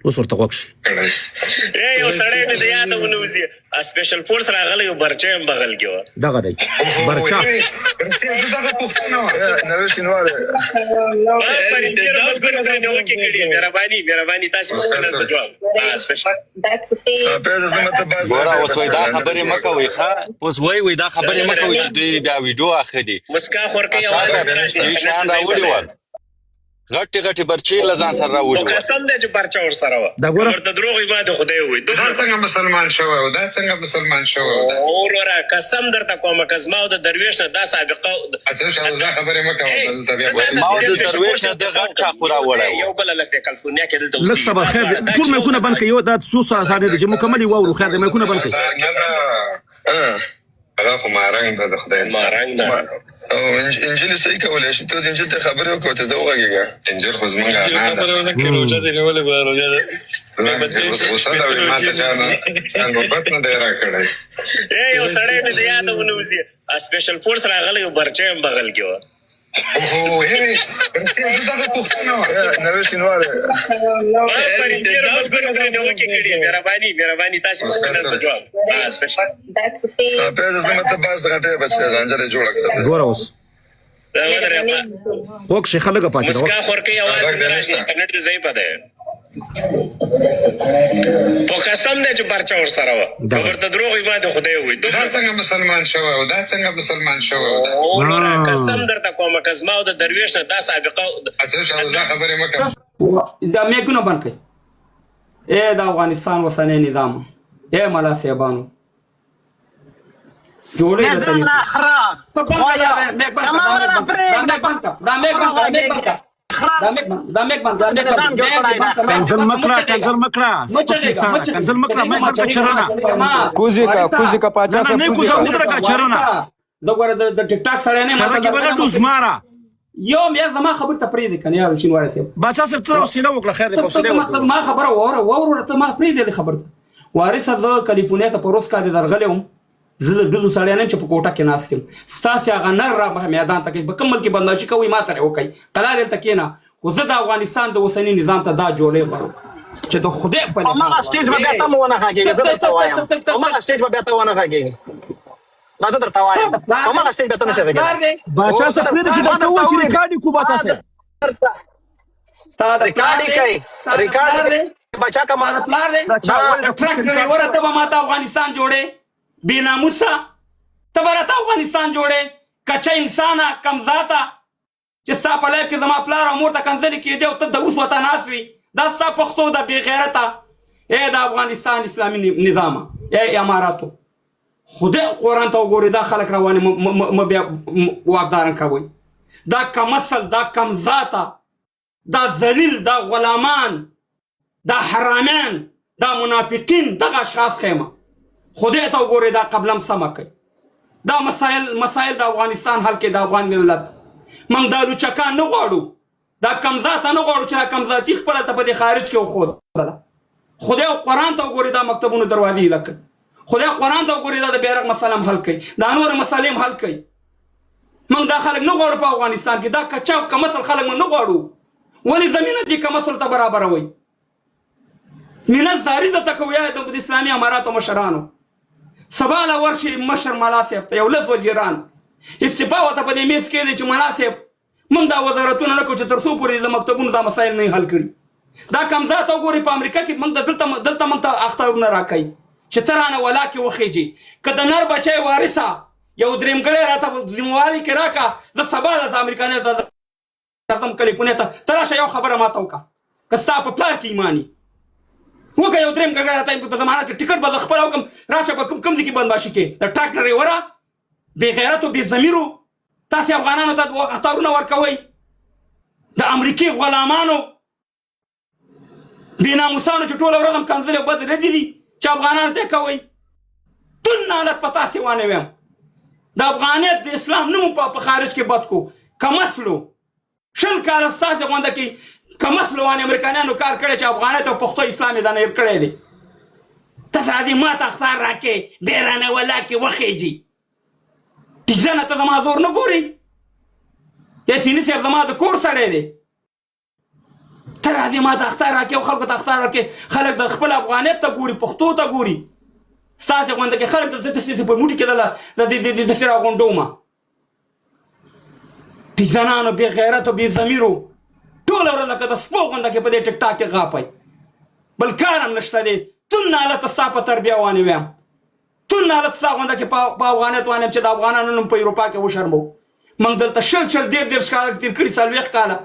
اوس ورته غوږ شي. یو سړی مې د یاده ونوځي سپیشل فورس راغلی یو برچه یم بغل کې وه دغه دی برچا دغه پوښتنه وه نوې شینواره فرنګي ملګرو پرې نیوکې کړي مهرباني تاسې پوښتنه ته جواب سپیشل ګوره اوس وایي دا خبرې مه کوئ ښه اوس وایي دا خبرې مه کوئ چې دوی بیا ویډیو اخلي مسکا خورکۍ دوی شیان راوړي ول غټې برچې له ځان سره راوړي ول قسم دی چې برچه ورسره وه ورته دروغ وي ما د خدای ووایي دا څنګه مسلمان شوی و وروره قسم درته کومه که زما او د درویش نه دا سابقه دا خبرې مه کوه دلته بیا ما او د درویش نه د غټ چاقو راوړی یو بله لږ د کالیفورنیا کې دلته لږ صبر خیر دی ټول مایکونه بند کړئ یو دا څو ساعت دی چې مکمل یې واورو خیر دی مایکونه بند کړئ هغه خو مارنګ ده د خدای مارنګ ده او انجیل صحیح کولی شي ته د انجیل ته خبرې وکړو ته ته وغږېږه انجیل خو زموږ انا ده غوسه ده وایي ما ته چا نوبت نه دی راکړی یو سړی مې د یاده ونوځي سپیشل فورس راغلی یو برچه یم بغل کې وه دغه پوښتنه وه نوې شینواره فرنګي ملګرو پرې نیوکې کړي مهرباني تاسې پوښتنه ته جواب سپیشل زما ته باز غټې بچی ځانجلې جوړه کړه ګوره اوس غوږ شي ښه لږه پاتې ده مسکا خورکۍ اواز انټرنټ ضعیفه دی په قسم دی چې برچه ورسره وه که ورته دروغ وي ما د خدای ووایي دا څنګه مسلمان شوی و وروره قسم درته کومه که زما او د درویش نه دا سابقه دا خبرې مه کوه دا میکونه بند کړئ ای د افغانستان اوسنی نظام ای ملا صاحبانو جوړې کنزل مکړه چرونه کوزی کا پاچا نه کوزه ودرګه چرونه زه ګوره د ټیک ټاک سړی نه هغه کې بل ډوز مارا یو مې زما خبر ته پرې کنه یار شینواره صاحب باچا سره ته وسیله وکړه خیر دی وسیله مطلب ما خبره وره ته ما پرې دی خبر وارث زه کلیفورنیا ته پروس کا دي درغلم زه د ډلو سړی نه چې په کوټه کې ناست یم ستاسې هغه نر را میدان ته کوي په کوم ملک کې بنداشي کوئ ما سره وکړئ قلار دلته کښېنه خو زه د افغانستان د اوسني نظام ته دا جوړې غواړم چې د خدای په هماغه سټیج به بیا ته هم ونه غږېږې زه درته وایم هماغه سټیج به بیا ته ونه غږېږې دا زه درته وایم هماغه سټیج به ته نشې غږېدلی باچا صاحب پرېږده چې درته ووایي چې ریکارډ یې کړو باچا صاحب ریکارډ یې کوي ریکارډ بچا که ما پلار دی ټرک ډرایوره ته به ماته افغانستان جوړې بې ناموسه ته به راته افغانستان جوړې کچه انسانه کم ذاته چې ستا په لایف کې زما پلار او مور ته کنځلې کېدې او ته د اوس ورته ناست وي دا ستا پښتو ده بې غیرته ای د افغانستان اسلامي نظامه ای اماراتو خدای قرآن ته وګورئ دا خلک روانې مه بیا واکداران کوئ دا کم اصل دا کم ذاته دا ذلیل دا غلامان دا حرامیان دا منافقین دغه اشخاص خیمه خدای ته وګورئ دا قبلم سمه کوي دا مسائل د افغانستان حل کې د افغان ملت موږ دا لوچکان نه غواړو دا کمزاته نه غواړو چې دا کمزاتي خپله ته په دې خارج کې وښوده خدای قرآن ته وګورئ دا مکتبونو دروازې ایله کوي خدای قرآن ته وګورئ دا د بیرغ مسله هم حل کوي دا نورې مسلې هم حل کوي موږ دا خلک نه غواړو په افغانستان کې دا کچا او کمسل خلک موږ نه غواړو ولې زمینه دې کمسلو ته برابروئ ملت زاري درته کوي د اسلامي اماراتو مشرانو سبا له ورشي مشر ملا صاحب ته یو لس وزیران استعفا ورته په دې میز کې دی چې ملا صاحب موږ دا وزارتونه نه کوو چې تر څو پورې د مکتبونو دا مسایل نه حل کړي دا کمزات وګورئ په امریکا کې موږ دلته موږ ته اختارونه راکوي چې ته رانه ولا کې وخیږي که د نر بچی وارثه یو درېمګړی راته ذمواري کې راکړه زه سبا د امریکانیانو ته درځم کلیفورنیا ته ته راشه یو خبره ماته وکړه که ستا په پلار کې ایماني وکړه یو درېمګړی راته په ضمانت کې ټکټ به زه خپله وکړم راشه به کوم ځای کې بندباشي کې د ټرک ډرایوره بې غیرتو بې ضمیرو تاسې افغانانو ته اختارونه ورکوئ د امریکې غلامانو بې ناموسانو چې ټوله ورځ هم کنځلې او بد ردې دي چې افغانانو ته یې کوئ تون حالت په تاسې وانه ویم د افغانیت د اسلام نوم په خارج کې بد کو کمسلو شل کاله ستاسې غونده کې کمسلو باندې امریکایانو کار کړی چې افغانیت او پښتو اسلام یې دانه هېر کړی دی تاسې راځئ ما ته اخطار راکړې بې رانه ولا کې وخیږي ډیزاینه ته زما زور نه ګورئ یاسیني صاحب زما د کور سړی دی ته راځې ما ته اخطار راکړې او خلکو ته اخطار راکړې. خلک د خپل افغانیت ته ګوري، پښتو ته ګوري. ستاسې غونډه کې خلک داسې په موټي کې داسې راغونډومه بې زنانو بې غیرتو بې ضمیرو ټوله ورځ لکه د سپو غونډه کې په دې ټیک ټاک کې غاپئ. بل کار هم نشته دی. تون حالت ستا په تربیه وانې ویم، تون حالت ستا غونډه کې په افغانیت وانیم چې د افغانانو نوم په اروپا کې وشرمو. موږ دلته شل 13 کاله تېر کړي، 40 کاله.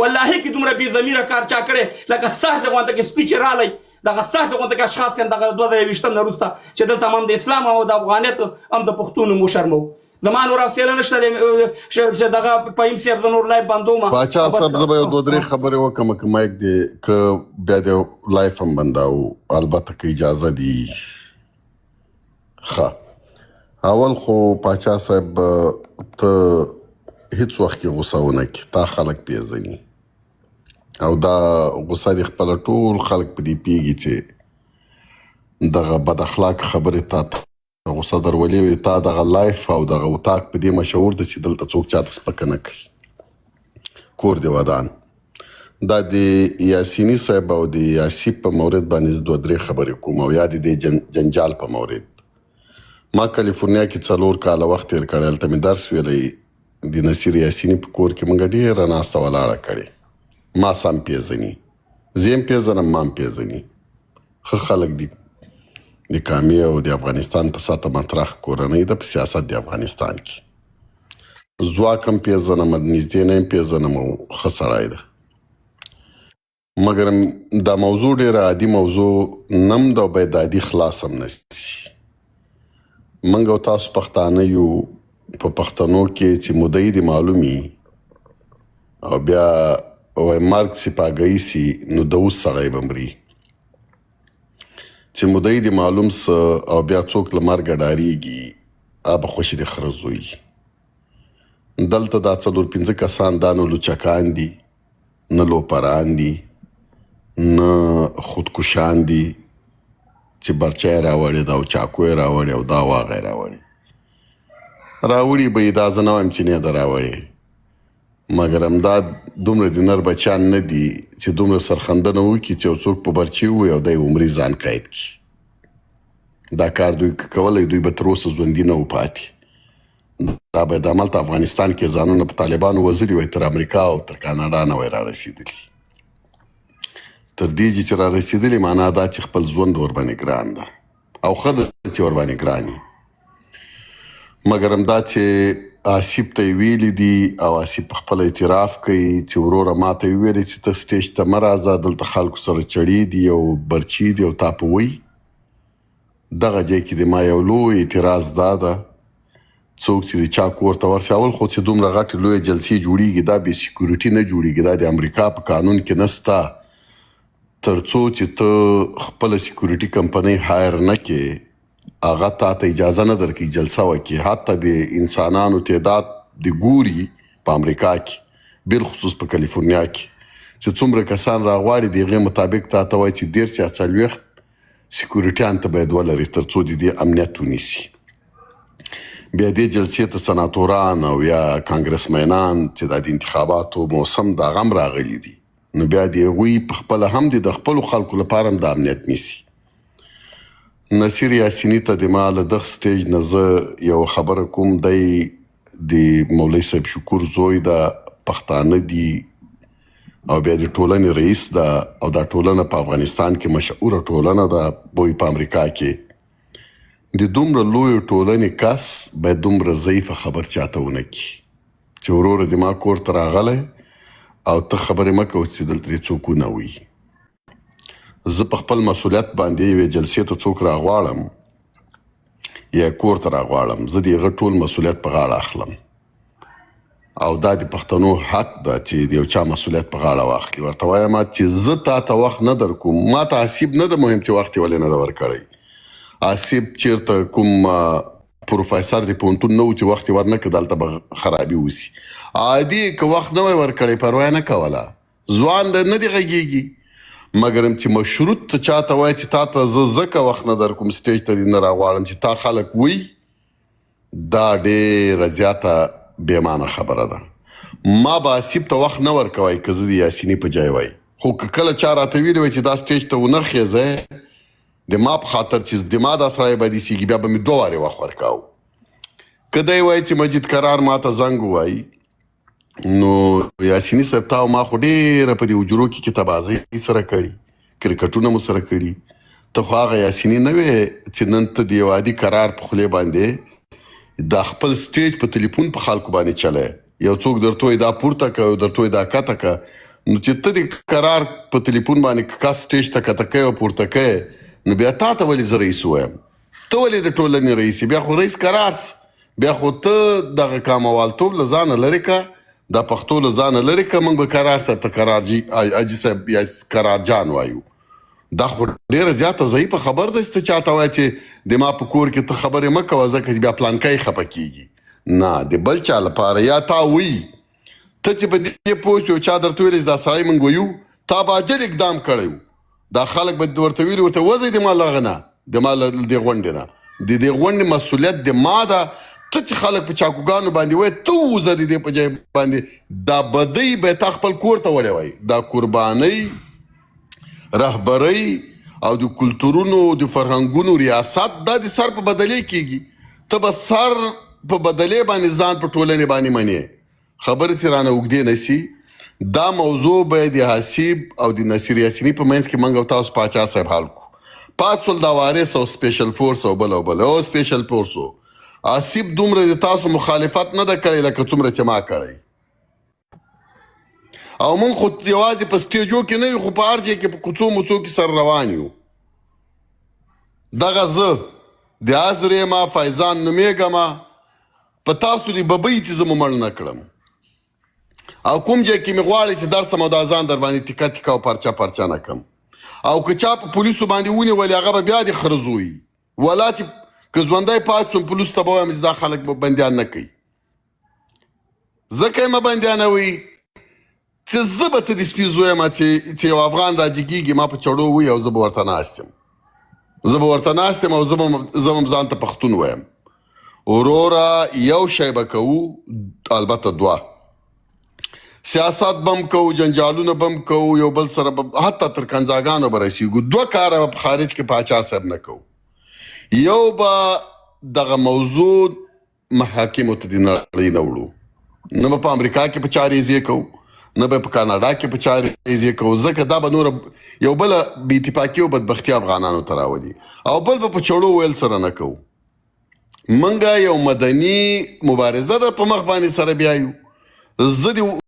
والله کې دومره بې ضمیره کار چا کړی لکه ستاسې غونډه کې سپیچ رالی دغه ستاسې غونډه کې اشخاص کې دغه 2020 نه وروسته چې دلته هم د اسلام او د افغانیت هم د پښتو نوم وشرمو. زما نور حوصله نشته دی چې دغه فهیم صاحب زه نور لایف بندومه. باچا صاحب زه به یو 2-3 خبرې وکړم که مایک دی که بیا د لایف هم بنداو، البته که اجازه دي. ښه اول خو باچا صاحب ته هیڅ وخت کې غوسه ونه کړي، تا خلک پیژني او دا غوسه دې خپله ټول خلک په دې پوهېږي چې دغه بد اخلاق خبرې تا غوسه درولې وي. تا دغه لایف او دغه اتاق په دې مشهور ده چې دلته څوک چاته سپکه نه کوي. کور دې ودان. دا د یاسیني صاحب او د یاسیب په مورد باندې زه 2-3 خبرې کوم او یا د جنجال په مورد. ما کالیفورنیا کې 4 کاله وخت تېر کړی، هلته مې درس ویلی. د نصیر یاسیني په کور کې موږ ډېره ناسته ولاړه کړې. ما سم پیژني، زه هم پیژنم، ما هم پیژني. ښه خلک دي د کامې او د افغانستان په سطح مطرح کورنۍ ده په سیاست د افغانستان کې. ځواک هم پیژنم، نږدې نه هم پیژنم او ښه سړی ده. مګر دا موضوع ډېره عادي موضوع نه هم ده او باید عادي خلاص هم نه شي. موږ او تاسو پښتانه یو، په پښتنو کې چې مدعي دې معلومي او بیا وایي مرګ سپاګی سي نو د اوس سړی به مري. چې مدعي دې معلوم څه او بیا څوک له مرګه ډارېږي به خوشي د خره زوی. دلته دا 4-5 کسان دا نه لوچکان دي، نه لوپران دي، نه خودکشان دي چې برچی راوړي دا او چاقو یې راوړي او دا واغه یې راوړي. راوړي به یې دا زه نه وایم چې نه ده راوړې، مګر همدا دومره د نر بچیان نه دي چې دومره سرخندنه وکړي چې یو څوک په برچي ووایي او دی عمري ځان قید کړي. دا کار دوی کولی، دوی به تر اوسه ژوندي نه و پاتې. دا باید هملته افغانستان کې ځانونه په طالبانو وزلي وای، تر امریکا او تر کاناډا نه وای رارسېدلي. تر دې چې رارسېدلي معنا دا چې خپل ژوند ورباندې ګران ده او ښه ده چې ورباندې ګران وي. مګر همدا چې آصف ته یې ویلي دي او آصف په خپله اعتراف کوي چې وروره ما ته یې وویلې چې ته سټیج ته مه راځه، دلته خلکو سره چړې دي او برچي دي او تا په وی. دغه ځای کې د ما یو لوی اعتراض دا ده څوک چې د چا کور ته ورشي، اول خو چې دومره غټې لویې جلسې جوړېږي دا بې سیکورټي نه جوړېږي، دا د امریکا په قانون کې نسته. تر څو چې ته خپله سیکورټي کمپنۍ هایر نه کړې هغه تا ته اجازه نه درکوي جلسه وکړي. حتی د انسانانو تعداد د ګوري په امریکا کې، بالخصوص په کالیفورنیا کې چې څومره کسان راغواړي د هغې مطابق تا ته وایي چې 13 یا 40 سیکورټیان ته باید ولري تر څو د دې امنیت ونیسي. بیا دې جلسې ته سناتوران او یا کانګرسمنان چې دا د انتخاباتو موسم د هغه هم راغلي دي، نو بیا د هغوی په خپله هم د خپلو خلکو لپاره هم د امنیت نیسي. نصیر یاسیني ته د ما له دغه سټیج نه زه یو خبره کوم، دی د مولوي صاحب شکور زوی ده، پښتانه دي او بیا د ټولنې رئیس ده او دا ټولنه په افغانستان کې مشهوره ټولنه ده، بوی په امریکا کې. د دومره لویو ټولنې کس باید دومره ضعیفه خبر چاته ونه کړي چې وروره د ما کور ته راغلی او ته خبرې مه کوه چې دلته دې څوک ونه وي. زه په خپل مسؤلیت باندې یوې جلسې ته څوک راغواړم یا کور ته راغواړم، زه د هغه ټول مسؤلیت په غاړه اخلم او دا د پښتنو حق ده چې د یو چا مسؤلیت په غاړه واخلي. ورته وایم چې زه تا ته وخت نه در کوم، ما ته آصف نه ده مهم چې وخت یې ولې نه ده ورکړی. آصف چېرته کوم پروفیسر د پوهنتون نه و چې وخت یې ورنکړه دلته به خرابي وسي. عادي که وخت نه وای ورکړی پروا یې نه کوله، ځوان ده نه دی غږېږي. مګر چې مشروط ته چاته وایي چې تا ته زه ځکه وخت نه در کوم سټیج ته دې نه راغواړم چې تا خلک وی، دا ډېره زیاته بېمانه خبره ده. ما به آصف ته وخت نه ورکوی که زه د یاسیني په ځای وای، خو که کله چا راته ویلي وای چې دا سټیج ته ونه خېځئ د ما په خاطر چې د ما دا سړی به دېسېږي بیا به مې 2 وارې وخت ورکاو. که دی وایي چې مجید قرار ما ته زنګ ووایي نو یاسیني صاحب تا او ما خو ډېره په دې حجرو کې کتابازۍ سره کړي، کرکټونه مو سره کړي. ته خو هغه یاسیني نه وې چې نن ته د یو عادي قرار په خولې باندې دا خپل سټیج په تلیفون په خلکو باندې چلی. یو څوک درته وایي دا پورته که او درته وایي دا کته که، نو چې ته د قرار په تلیفون باندې که سټیج ته کته کوې او پورته کوې نو بیا تا ته ولې زه رئیس ووایم؟ ته ولې د ټولنې رئیس یې؟ بیا خو رئیس قرار سه، بیا خو ته دغه کاموالتوب له ځانه لرې که، دا پښتو له ځانه لرې که. موږ به قرار صاحب ته قرار حاجي صاحب یا قرار جان وایو. دا خو ډېره زیاته ضعیفه خبر ده چې ته چاته وایې چې د ما په کور کې ته خبرې مه کوه ځکه چې بیا پلانکی خفه کېږي. نه، د بل چا لپاره یا تا وایي ته چې په دې پوه شو چا درته ویلې چې دا سړی موږ ویو تا به اجل اقدام کړی و. دا خلک به ورته ویلي ورته وځئ د ما له هغه نه، د ما له دې غونډې نه. د دې غونډې مسؤلیت د ما ده. ته چې خلک په چاکوګانو باندې وایي ته ووځه د دې په ځای باندې. دا بدۍ به تا خپل کور ته وړی وای. دا قربانۍ، رهبرۍ او د کلتورونو د فرهنګونو ریاست دا د سر په بدلې کېږي. ته به سر په بدلې باندې ځان په ټولنې باندې منې. خبرې چې رانه اوږدې نه سي. دا موضوع به د حسیب او د نصیر یاسیني په منځ کې موږ او تاسو پاچا صاحب حل کړو. پاتسول دا وارث او سپیشل فورس او بل او سپیشل فورس و حسیب دومره د تاسو مخالفت نه ده کړی لکه څومره چې ما کړی. او موږ خو یوازې په سټیجو کې نه یو خو په هر ځای کې په کوڅو موڅو کې سر روان یو. دغه زه د عذرې ما فیضان نومېږم، په تاسو د ببۍ چې زه مو مړ نه کړم او کوم ځای کې مې غواړي چې درس او د اذان در باندې ټیکه ټیکه او پرچه پرچه نه کړم. او که چا په پولیسو باندې ونیولې هغه به بیا د خرزوي ولا چې که ژوندی پاتې شم پولیسو ته به وایم چې دا خلک به بندیان نه کوي. ځکه یې مه بندیانوئ چې زه به څه د سپي زوی یم چې یو افغان راجګېږي ما په چړو وي او زه به ورته ناست یم. او زه هم ځان ته پښتون وایم. وروره یو شی به کوو، البته 2 سیاست بم کوو، جنجالونه بم کوو، یو بل سره به حتی تر کنځاګانو به رسېږو. 2 کاره به په خارج کې پاچا صاحب نه کوو. یو به دغه موضوع محاکمو ته د نړۍ نه وړو، نه به په امریکا کې په چارې کوو، نه به په کاناډا کې په چارې کوو، ځکه دا به نور یو بله بې اتفاقي او بدبختي افغانانو ته راولي. او بل به په چړو ویل سره نه کوو. منګه یو مدني مبارزه ده په مخ باندې سره بیایو. زه د